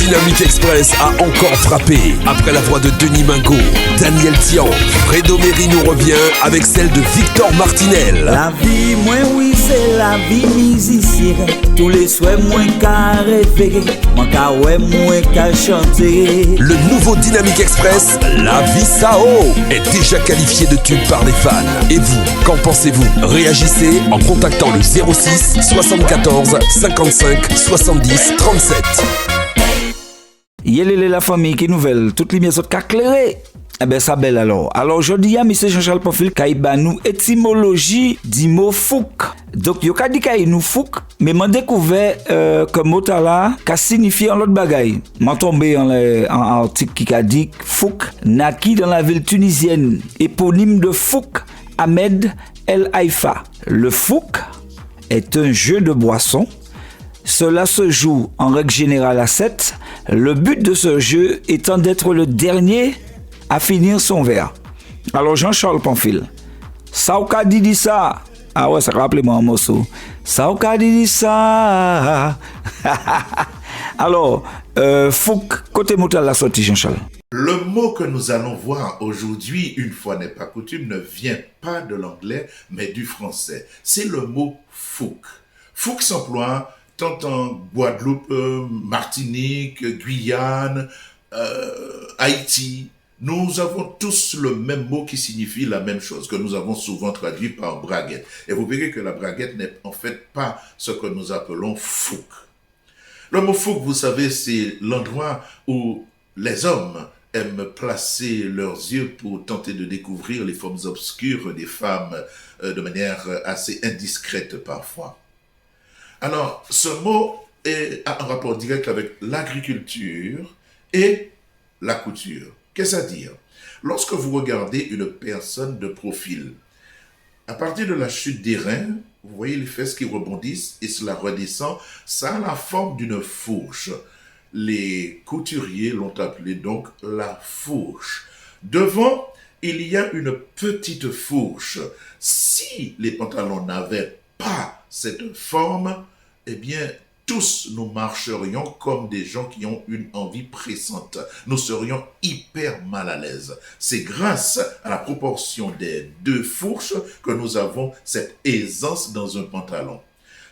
Dynamique Express a encore frappé. Après la voix de Denis Mingo, Daniel Tian, Fredo Méry nous revient avec celle de Victor Martinel. La vie, moi oui, c'est la vie musicien. Tous les souhaits, moi qu'à rêver. Moi qu'à ouais, moi qu'à chanter. Le nouveau Dynamique Express, La Vie Sao, est déjà qualifié de tube par les fans. Et vous, qu'en pensez-vous? Réagissez en contactant le 06 74 55 70 37. Yélé la famille qui nouvelle, toutes les miens autres qu'à clairer. Eh ben ça belle alors. Alors aujourd'hui, M. Jean-Charles Pamphile kaiba nous étymologie du mot fouk. Donc yo ka di kay nous fouk, mais m'en découvert que mot là ka signifie en l'autre bagaille. M'en tombé en article qui a dit fouk naquit dans la ville tunisienne, éponyme de Fouk Ahmed El Haïfa. Le fouk est un jeu de boisson. Cela se joue en règle générale à 7. Le but de ce jeu étant d'être le dernier à finir son verre. Alors Jean-Charles Pamphile, ça ou ka dit ça? Ah ouais, ça rappelle-moi un morceau. Ça ou ka dit ça? Alors, Fouk, côté motal la sortie Jean-Charles. Le mot que nous allons voir aujourd'hui, une fois n'est pas coutume, ne vient pas de l'anglais, mais du français. C'est le mot fouk. Fouk s'emploie tant en Guadeloupe, Martinique, Guyane, Haïti. Nous avons tous le même mot qui signifie la même chose, que nous avons souvent traduit par braguette. Et vous verrez que la braguette n'est en fait pas ce que nous appelons fouk. Le mot fouk, vous savez, c'est l'endroit où les hommes aiment placer leurs yeux pour tenter de découvrir les formes obscures des femmes de manière assez indiscrète parfois. Alors, ce mot a un rapport direct avec l'agriculture et la couture. Qu'est-ce à dire? Lorsque vous regardez une personne de profil, à partir de la chute des reins, vous voyez les fesses qui rebondissent et cela redescend, ça a la forme d'une fourche. Les couturiers l'ont appelé donc la fourche. Devant, il y a une petite fourche. Si les pantalons n'avaient pas cette forme, eh bien, tous nous marcherions comme des gens qui ont une envie pressante. Nous serions hyper mal à l'aise. C'est grâce à la proportion des deux fourches que nous avons cette aisance dans un pantalon.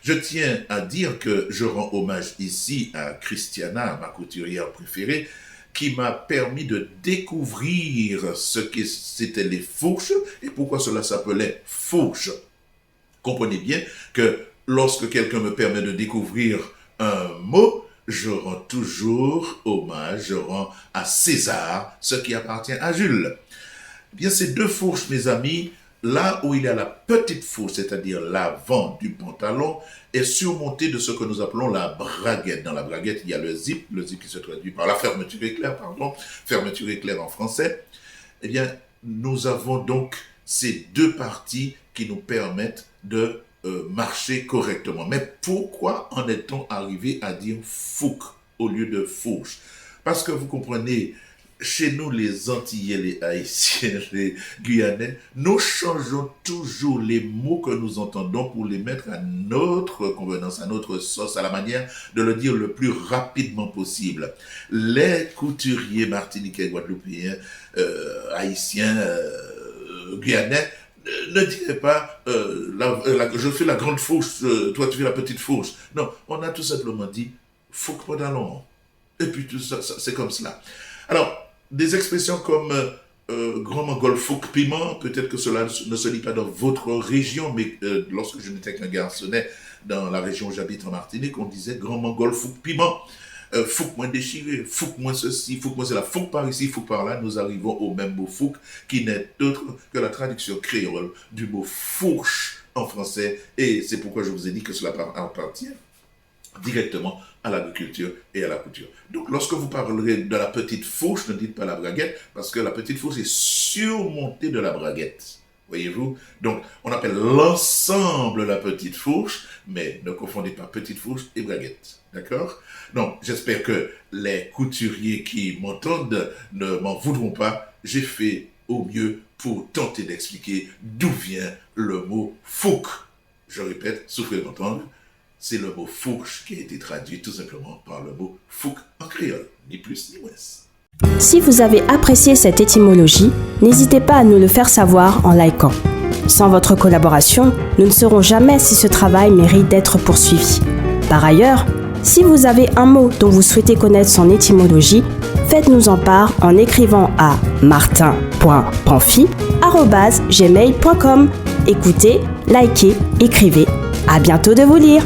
Je tiens à dire que je rends hommage ici à Christiana, ma couturière préférée, qui m'a permis de découvrir ce que c'était les fourches et pourquoi cela s'appelait fourche. Comprenez bien que lorsque quelqu'un me permet de découvrir un mot, je rends toujours hommage, je rends à César ce qui appartient à Jules. Eh bien, ces deux fourches, mes amis, là où il y a la petite fourche, c'est-à-dire l'avant du pantalon, est surmonté de ce que nous appelons la braguette. Dans la braguette, il y a le zip qui se traduit par la fermeture éclair en français. Eh bien, nous avons donc ces deux parties qui nous permettent de marcher correctement. Mais pourquoi en est-on arrivé à dire fouk au lieu de fourche? Parce que vous comprenez, chez nous les Antillais, les Haïtiens, les Guyanais, nous changeons toujours les mots que nous entendons pour les mettre à notre convenance, à notre sauce, à la manière de le dire le plus rapidement possible. Les couturiers martiniquais, guadeloupéens, haïtiens, guyanais, ne dirait pas je fais la grande fourche, toi tu fais la petite fourche. Non, on a tout simplement dit fouk pantalon. Et puis tout ça, c'est comme cela. Alors, des expressions comme grand mangol fouk piment, peut-être que cela ne se lit pas dans votre région, mais lorsque je n'étais qu'un garçonnet dans la région où j'habite en Martinique, on disait grand mangol fouk piment. Fouk moins déchiré, fouk moins ceci, fouk moins cela, fouk par ici, fouk par là, nous arrivons au même mot fouk qui n'est autre que la traduction créole du mot fourche en français, et c'est pourquoi je vous ai dit que cela appartient directement à l'agriculture et à la couture. Donc lorsque vous parlerez de la petite fourche, ne dites pas la braguette, parce que la petite fourche est surmontée de la braguette. Voyez-vous? Donc, on appelle l'ensemble la petite fourche, mais ne confondez pas petite fourche et braguette. D'accord? Donc, j'espère que les couturiers qui m'entendent ne m'en voudront pas. J'ai fait au mieux pour tenter d'expliquer d'où vient le mot fouk. Je répète, souffrez d'entendre, c'est le mot fourche qui a été traduit tout simplement par le mot fouque en créole, ni plus ni moins. Si vous avez apprécié cette étymologie, n'hésitez pas à nous le faire savoir en likant. Sans votre collaboration, nous ne saurons jamais si ce travail mérite d'être poursuivi. Par ailleurs, si vous avez un mot dont vous souhaitez connaître son étymologie, faites-nous en part en écrivant à martin.pamphie@gmail.com. Écoutez, likez, écrivez. À bientôt de vous lire.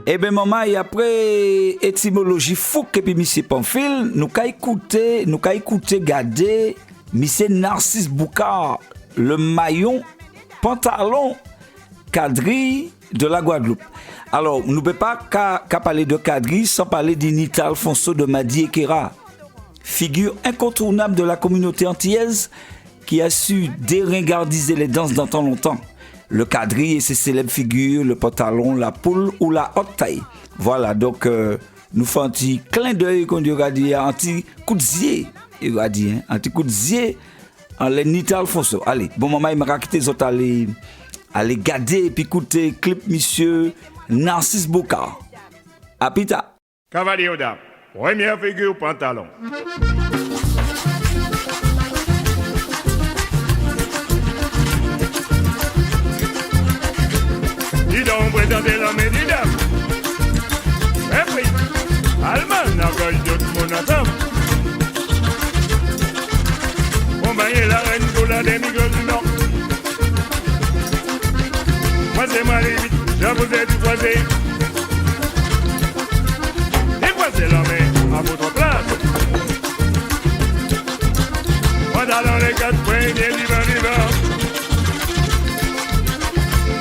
Eh bien, maman, et après étymologie fouque et puis monsieur Pamphile, nous qu'à écouter, garder monsieur Narcisse Boucard, le maillon, pantalon, quadrille de la Guadeloupe. Alors, nous ne pouvons pas qu'à parler de quadrille sans parler d'Inita Alfonso de Madi Ekera, figure incontournable de la communauté antillaise qui a su déringardiser les danses dans tant longtemps. Le quadrille et ses célèbres figures, le pantalon, la poule ou la haute taille. Voilà, donc nous faisons un petit clin d'œil qu'on dit, un petit coup de zier, un petit coup de zier en l'Enita Alfonso. Allez, bon maman, il m'a raqué les autres aller garder et puis écouter clip monsieur Narcisse Boucard. À pita. Cavalier aux dames, première figure pantalon. Dis donc, présentez l'homme et dis dames. Eh oui, Allemagne n'a pas eu d'autres mon ensemble. On baille la reine pour la demi-gueule du Nord. Moi c'est Marie, je vous ai tout croisé. Décroisez l'homme à votre place. Moi dans les 4 premiers l'hiver.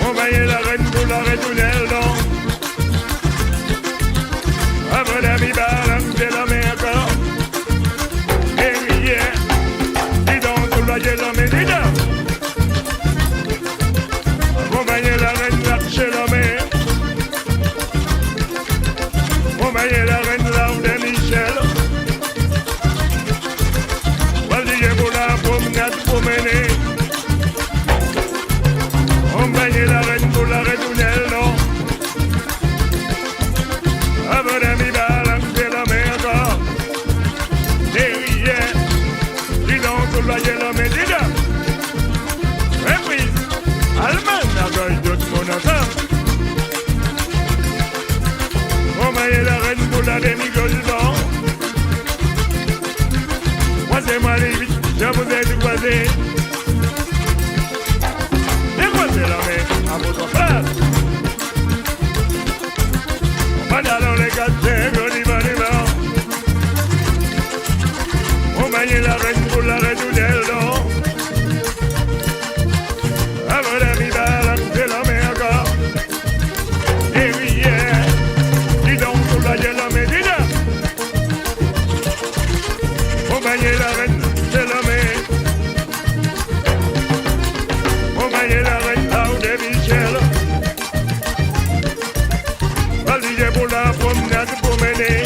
On baille la reine pour la retournelle, non. Avant la mi-balle, c'est la main encore. Et oui, dis donc, tout le l'homme et dis donc. On baille la reine là chez l'homme. On baille la reine là de Michel. Vas-y, pour la promenade promener. On bagne la reine pour la retournelle, non. Avant la mi-balle, c'est la main encore. Derrière, dis donc, tout le l'homme et dis donc. Reprise, Allemagne n'a pas eu d'autres mon ensemble. On bagne la reine pour la demi-gueule, non. Moi c'est moi les 8, je vous ai tout croisé. Décroisez la main à votre place. On va dans les 4 l'hiver. On bagne la reine pour la retournelle, non. Avant la mi-balle, c'est la main encore. Et oui, dis donc, tout la l'homme et dis donc. On bagne la reine, c'est la main. On bagne la reine là où des Michel. Vas-y, pour la promenade promener.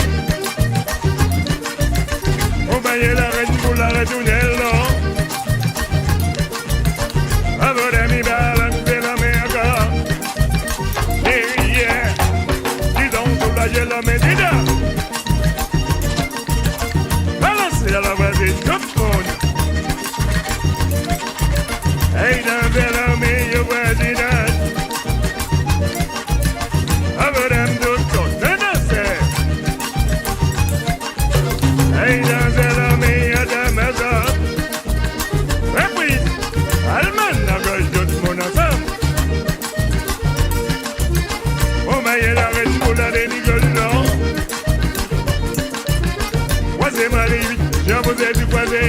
On bagne la reine pour la retournelle, non. Avant la mi-balle, c'est la main encore. Et dis donc, tout la l'homme et dis donc. Balancez à la voisine, comme monde. Hey, d'un bel homme et yo voisinage. Amadame d'autres tenaces. Hey, d'un bel homme et yo d'Amazon. Reprise, Allemagne n'a pas eu d'autres mon ensemble. On maille la reine pour la demi-gueule, non. Moi c'est Marie, je vous ai tout croisé.